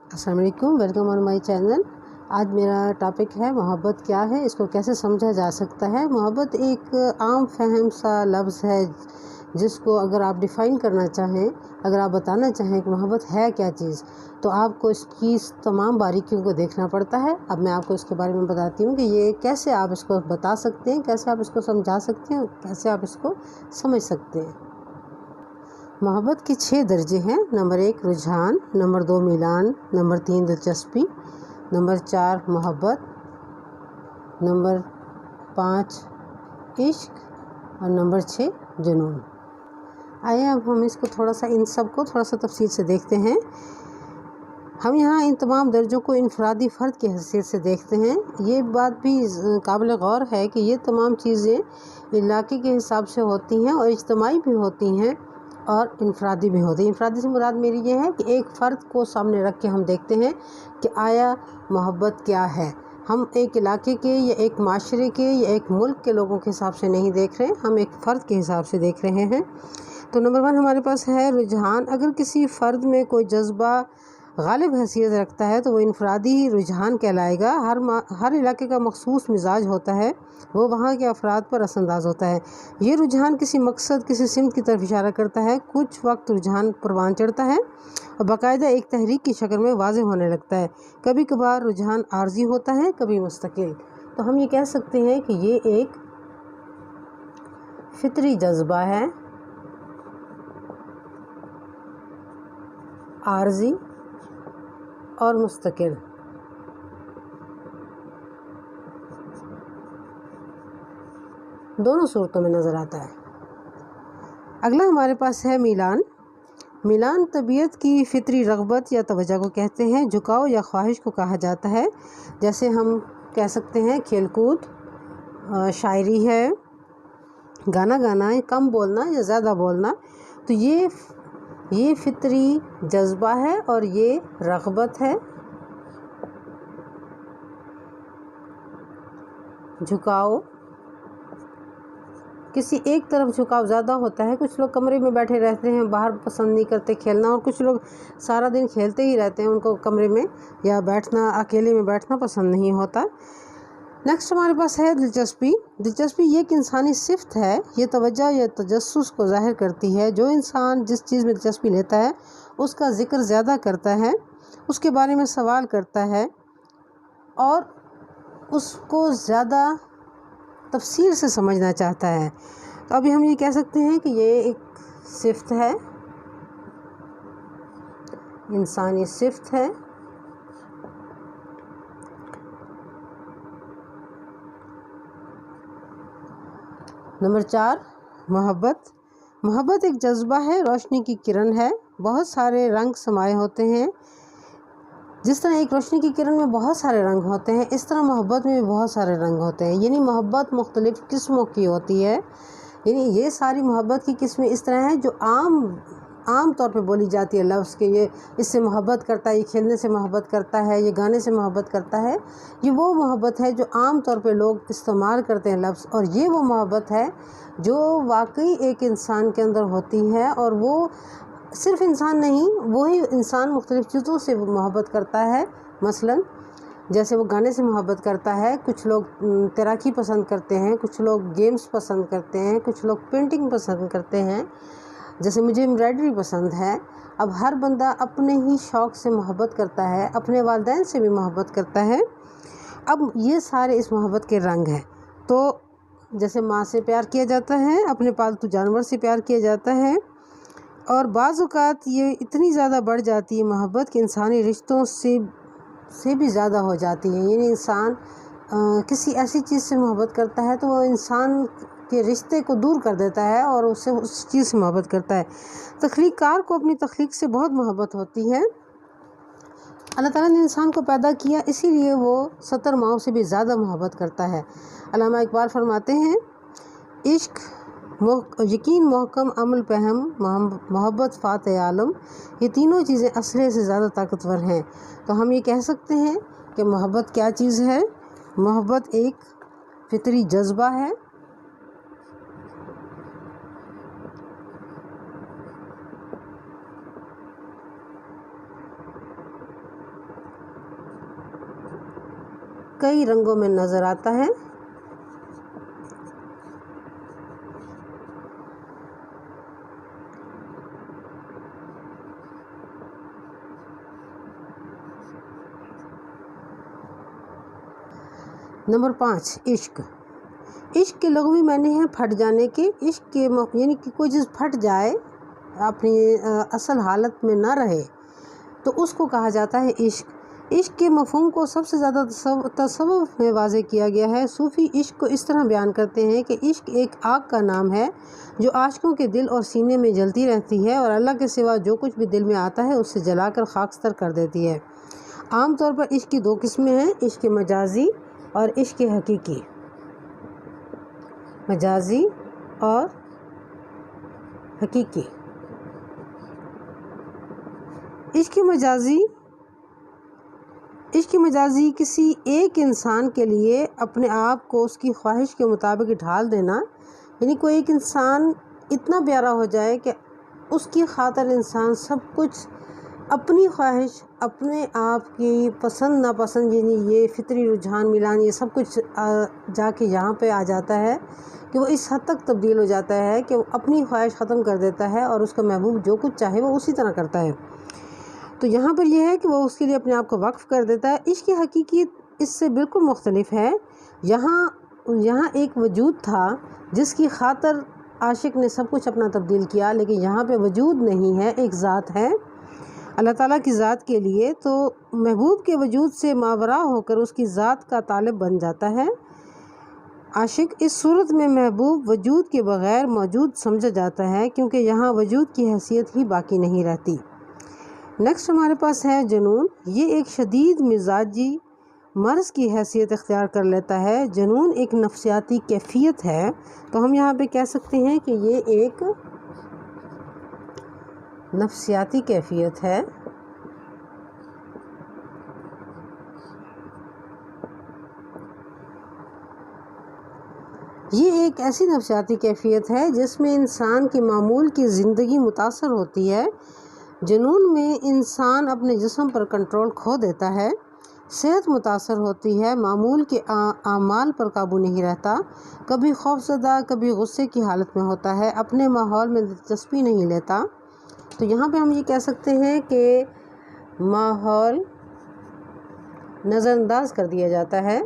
अस्सलाम वालेकुम, welcome on my channel. आज मेरा टॉपिक है मोहब्बत क्या है, इसको कैसे समझा जा सकता है। मोहब्बत एक आम फहम सा लफ्ज़ है जिसको अगर आप डिफ़ाइन करना चाहें, अगर आप बताना चाहें कि मोहब्बत है क्या चीज़, तो आपको इसकी तमाम बारीकियों को देखना पड़ता है। अब मैं आपको इसके बारे में बताती हूँ कि ये कैसे आप इसको बता सकते हैं, कैसे आप इसको समझा सकते हैं, कैसे आप इसको समझ सकते हैं। मोहब्बत के 6 दर्जे हैं। नंबर 1 रुझान, नंबर 2 मिलान, नंबर 3 दिलचस्पी, नंबर 4 मोहब्बत, नंबर 5 इश्क और नंबर 6 जुनून। आइए अब हम इसको इन सब को थोड़ा सा तफसील से देखते हैं। हम यहाँ इन तमाम दर्जों को इनफरादी फ़र्द की हैसियत से देखते हैं। ये बात भी काबिल गौर है कि ये तमाम चीज़ें इलाके के हिसाब से होती हैं और इज्तमाई भी होती हैं और इनफरादी भी होती है। इनफरादी से मुराद मेरी ये है कि एक फ़र्द को सामने रख के हम देखते हैं कि आया मोहब्बत क्या है। हम एक इलाके के या एक माशरे के या एक मुल्क के लोगों के हिसाब से नहीं देख रहे, हम एक फ़र्द के हिसाब से देख रहे हैं। तो नंबर 1 हमारे पास है रुझान। अगर किसी फ़र्द में कोई जज्बा गालिब हैसियत रखता है तो वो इनफरादी रुझान कहलाएगा। हर इलाके का मखसूस मिजाज होता है, वो वहाँ के अफराद पर असरअंदाज होता है। ये रुझान किसी मकसद, किसी सिमत की तरफ इशारा करता है। कुछ वक्त रुझान परवान चढ़ता है और बाकायदा एक तहरीक की शक्ल में वाज़ेह होने लगता है। कभी कभार रुझान आर्जी होता है, कभी मुस्तकिल। तो हम ये कह सकते हैं कि ये एक फितरी जज्बा है, आर्जी और मुस्तकिल। दोनों सूरतों में नज़र आता है। अगला हमारे पास है मिलान। मिलान तबीयत की फितरी रग़बत या तवज्जो को कहते हैं, झुकाव या ख्वाहिश को कहा जाता है। जैसे हम कह सकते हैं खेलकूद, शायरी है, गाना गाना, कम बोलना या ज़्यादा बोलना। तो ये फितरी जज्बा है और ये रग़बत है। झुकाव, किसी एक तरफ झुकाव ज़्यादा होता है। कुछ लोग कमरे में बैठे रहते हैं, बाहर पसंद नहीं करते खेलना, और कुछ लोग सारा दिन खेलते ही रहते हैं, उनको कमरे में या बैठना, अकेले में बैठना पसंद नहीं होता। नेक्स्ट हमारे पास है दिलचस्पी। दिलचस्पी ये एक इंसानी सिफ़त है, ये तवज्जो या तजस्सुस को ज़ाहिर करती है। जो इंसान जिस चीज़ में दिलचस्पी लेता है उसका ज़िक्र ज़्यादा करता है, उसके बारे में सवाल करता है और उसको ज़्यादा तफसील से समझना चाहता है। तो अभी हम ये कह सकते हैं कि ये एक सिफ़त है, इंसानी सिफ़त है। नंबर 4 मोहब्बत। मोहब्बत एक जज्बा है, रोशनी की किरण है। बहुत सारे रंग समाये होते हैं। जिस तरह एक रोशनी की किरण में बहुत सारे रंग होते हैं, इस तरह मोहब्बत में भी बहुत सारे रंग होते हैं। यानी मोहब्बत मुख्तलिफ़ किस्मों की होती है। यानी ये सारी मोहब्बत की किस्में इस तरह हैं जो आम तौर पे बोली जाती है लफ्ज़ के, ये इससे मोहब्बत करता है, ये खेलने से मोहब्बत करता है, ये गाने से मोहब्बत करता है। ये वो मोहब्बत है जो आम तौर पे लोग इस्तेमाल करते हैं लफ्ज़, और ये वो मोहब्बत है जो वाकई एक इंसान के अंदर होती है। और वो सिर्फ़ इंसान नहीं, वही इंसान मुख्तलिफ़ चीज़ों से मोहब्बत करता है। मसलन जैसे वो गाने से मोहब्बत करता है, कुछ लोग तैराकी पसंद करते हैं, कुछ लोग गेम्स पसंद करते हैं, कुछ लोग पेंटिंग पसंद करते हैं, जैसे मुझे एम्ब्रॉयडरी पसंद है। अब हर बंदा अपने ही शौक़ से मोहब्बत करता है, अपने वालिदैन से भी मोहब्बत करता है। अब ये सारे इस मोहब्बत के रंग हैं। तो जैसे माँ से प्यार किया जाता है, अपने पालतू जानवर से प्यार किया जाता है, और बाज़ औक़ात ये इतनी ज़्यादा बढ़ जाती है मोहब्बत कि इंसानी रिश्तों से भी ज़्यादा हो जाती है। यानी इंसान किसी ऐसी चीज़ से मोहब्बत करता है तो वो इंसान के रिश्ते को दूर कर देता है और उससे उस चीज़ से मोहब्बत करता है। तख्लीक़कार को अपनी तख्लीक़ से बहुत मोहब्बत होती है। अल्लाह ताला ने इंसान को पैदा किया, इसीलिए वो 70 माओं से भी ज़्यादा मोहब्बत करता है। अल्लामा इकबाल फरमाते हैं, इश्क, यकीन, मोहकम, अमल, पहम, मोहब्बत, फ़ाते आलम, ये तीनों चीज़ें असले से ज़्यादा ताकतवर हैं। तो हम ये कह सकते हैं कि मोहब्बत क्या चीज़ है। मोहब्बत एक फितरी जज्बा है, कई रंगों में नज़र आता है। नंबर 5, इश्क। इश्क के लग़वी माने हैं फट जाने के। इश्क के यानी कि कोई चीज़ फट जाए, अपनी असल हालत में ना रहे, तो उसको कहा जाता है इश्क। इश्क के मफ़हूम को सबसे ज़्यादा तसव्वुफ़ में वाज़ेह किया गया है। सूफ़ी इश्क को इस तरह बयान करते हैं कि इश्क एक आग का नाम है जो आशिकों के दिल और सीने में जलती रहती है और अल्लाह के सिवा जो कुछ भी दिल में आता है उससे जलाकर खाकस्तर कर देती है। आम तौर पर इश्क की 2 किस्में हैं, इश्क मजाजी और इश्क हकीकी। मजाजी और हकीकी। इश्क मजाजी किसी एक इंसान के लिए अपने आप को उसकी ख्वाहिश के मुताबिक ढाल देना, यानी कोई एक इंसान इतना प्यारा हो जाए कि उसकी खातिर इंसान सब कुछ, अपनी ख्वाहिश, अपने आप की पसंद नापसंद, यानी ये फितरी रुझान मिलान, ये सब कुछ जाके यहाँ पे आ जाता है कि वो इस हद तक तब्दील हो जाता है कि वो अपनी ख्वाहिश ख़त्म कर देता है और उसका महबूब जो कुछ चाहे वो उसी तरह करता है। तो यहाँ पर यह है कि वो उसके लिए अपने आप को वक्फ़ कर देता है। इश्क हकीकी इससे बिल्कुल मुख्तलिफ है। यहाँ एक वजूद था जिसकी खातिर आशिक ने सब कुछ अपना तब्दील किया, लेकिन यहाँ पे वजूद नहीं है, एक ज़ात है अल्लाह ताला की ज़ात के लिए। तो महबूब के वजूद से मावरा होकर उसकी ज़ात का तालिब बन जाता है आशिक। इस सूरत में महबूब वजूद के बग़ैर मौजूद समझा जाता है, क्योंकि यहाँ वजूद की हैसियत ही बाकी नहीं रहती। नेक्स्ट हमारे पास है जुनून। ये एक शदीद मिजाजी मर्ज़ की हैसियत इख्तियार कर लेता है। जुनून एक नफ्सियाती कैफियत है, तो हम यहाँ पे कह सकते हैं कि ये एक नफ्सियाती कैफियत है। ये एक ऐसी नफ्सियाती कैफियत है जिसमें इंसान की मामूल की ज़िंदगी मुतासर होती है। जुनून में इंसान अपने जिस्म पर कंट्रोल खो देता है, सेहत मुतासर होती है, मामूल के आमाल पर काबू नहीं रहता, कभी खौफज़दा कभी गुस्से की हालत में होता है, अपने माहौल में दिलचस्पी नहीं लेता। तो यहाँ पे हम ये कह सकते हैं कि माहौल नज़रअंदाज कर दिया जाता है।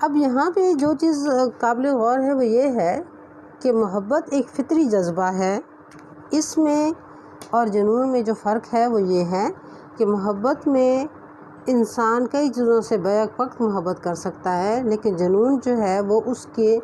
अब यहाँ पे जो चीज़ काबिल गौर है वो ये है कि मोहब्बत एक फ़ितरी जज्बा है। इसमें और जुनून में जो फ़र्क है वो ये है कि मोहब्बत में इंसान कई चीज़ों से बैक वक्त मोहब्बत कर सकता है, लेकिन जुनून जो है वो उसके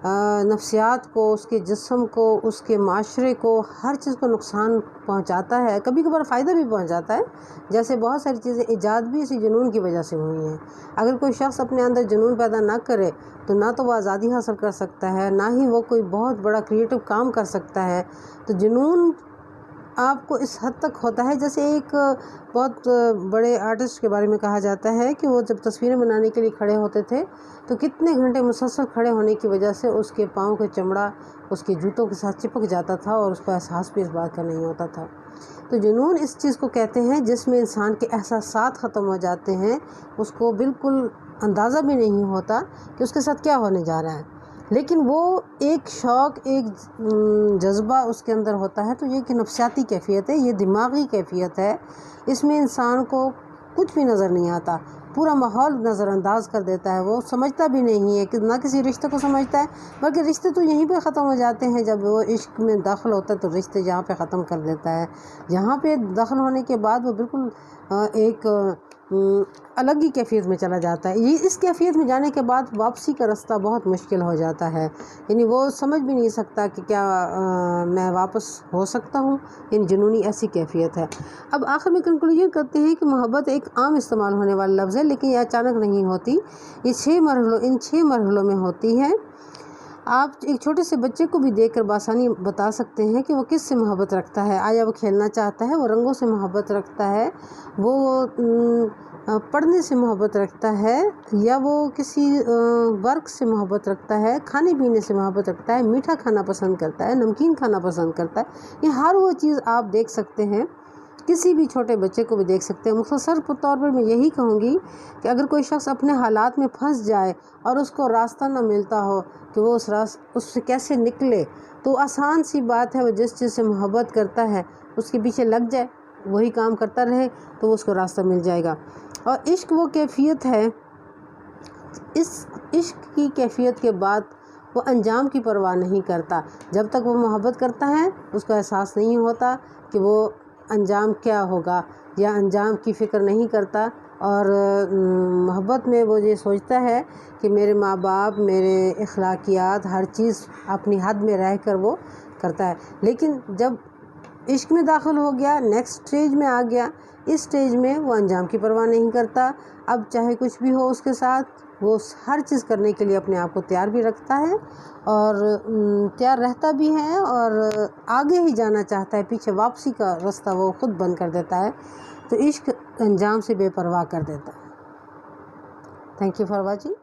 नफ्सियात को, उसके जिस्म को, उसके माशरे को, हर चीज़ को नुकसान पहुंचाता है। कभी कभार फ़ायदा भी पहुंचाता है, जैसे बहुत सारी चीज़ें ईजाद भी इसी जुनून की वजह से हुई हैं। अगर कोई शख्स अपने अंदर जुनून पैदा ना करे तो ना तो वो आज़ादी हासिल कर सकता है, ना ही वो कोई बहुत बड़ा क्रिएटिव काम कर सकता है। तो जुनून आपको इस हद तक होता है, जैसे एक बहुत बड़े आर्टिस्ट के बारे में कहा जाता है कि वो जब तस्वीरें बनाने के लिए खड़े होते थे तो कितने घंटे मुसलसल खड़े होने की वजह से उसके पाँव का चमड़ा उसके जूतों के साथ चिपक जाता था और उसको एहसास भी इस बात का नहीं होता था। तो जुनून इस चीज़ को कहते हैं जिसमें इंसान के एहसासात ख़त्म हो जाते हैं, उसको बिल्कुल अंदाज़ा भी नहीं होता कि उसके साथ क्या होने जा रहा है, लेकिन वो एक शौक़, एक जज्बा उसके अंदर होता है। तो ये कि नफ्सियाती कैफियत है, ये दिमागी कैफियत है। इसमें इंसान को कुछ भी नज़र नहीं आता, पूरा माहौल नज़रअंदाज कर देता है। वो समझता भी नहीं है कि ना किसी रिश्ते को समझता है, बल्कि रिश्ते तो यहीं पे ख़त्म हो जाते हैं। जब वो इश्क में दाखिल होता है तो रिश्ते यहाँ पे ख़त्म कर देता है। यहाँ पे दाखिल होने के बाद वो बिल्कुल एक अलग ही कैफियत में चला जाता है। ये इस कैफियत में जाने के बाद वापसी का रास्ता बहुत मुश्किल हो जाता है, यानी वो समझ भी नहीं सकता कि क्या मैं वापस हो सकता हूँ। यानी जुनूनी ऐसी कैफियत है। अब आखिर में कंक्लूजन करते हैं कि मोहब्बत एक आम इस्तेमाल होने वाला लफ्ज़ है, लेकिन यह अचानक नहीं होती। ये इन 6 मरहलों में होती है। आप एक छोटे से बच्चे को भी देखकर बासानी बता सकते हैं कि वो किस से मोहब्बत रखता है। आया वो खेलना चाहता है, वो रंगों से मोहब्बत रखता है, वो पढ़ने से मोहब्बत रखता है, या वो किसी वर्क से मोहब्बत रखता है, खाने पीने से मोहब्बत रखता है, मीठा खाना पसंद करता है, नमकीन खाना पसंद करता है। ये हर वो चीज़ आप देख सकते हैं, किसी भी छोटे बच्चे को भी देख सकते हैं। मुख्तसर तौर पर मैं यही कहूँगी कि अगर कोई शख्स अपने हालात में फंस जाए और उसको रास्ता ना मिलता हो कि वो उससे कैसे निकले, तो आसान सी बात है, वो जिस चीज़ से मोहब्बत करता है उसके पीछे लग जाए, वही काम करता रहे, तो उसको रास्ता मिल जाएगा। और इश्क वो कैफ़ियत है, इस इश्क की कैफ़ियत के बाद वो अंजाम की परवाह नहीं करता। जब तक वो मोहब्बत करता है उसको एहसास नहीं होता कि वो अंजाम क्या होगा, या अंजाम की फ़िक्र नहीं करता। और मोहब्बत में वो ये सोचता है कि मेरे माँ बाप, मेरे अखलाकियात, हर चीज़ अपनी हद में रह कर वो करता है। लेकिन जब इश्क में दाखिल हो गया, नेक्स्ट स्टेज में आ गया, इस स्टेज में वो अंजाम की परवाह नहीं करता। अब चाहे कुछ भी हो उसके साथ, वो हर चीज़ करने के लिए अपने आप को तैयार भी रखता है और तैयार रहता भी है, और आगे ही जाना चाहता है, पीछे वापसी का रास्ता वो ख़ुद बंद कर देता है। तो इश्क अंजाम से बेपरवाह कर देता है। Thank you for watching.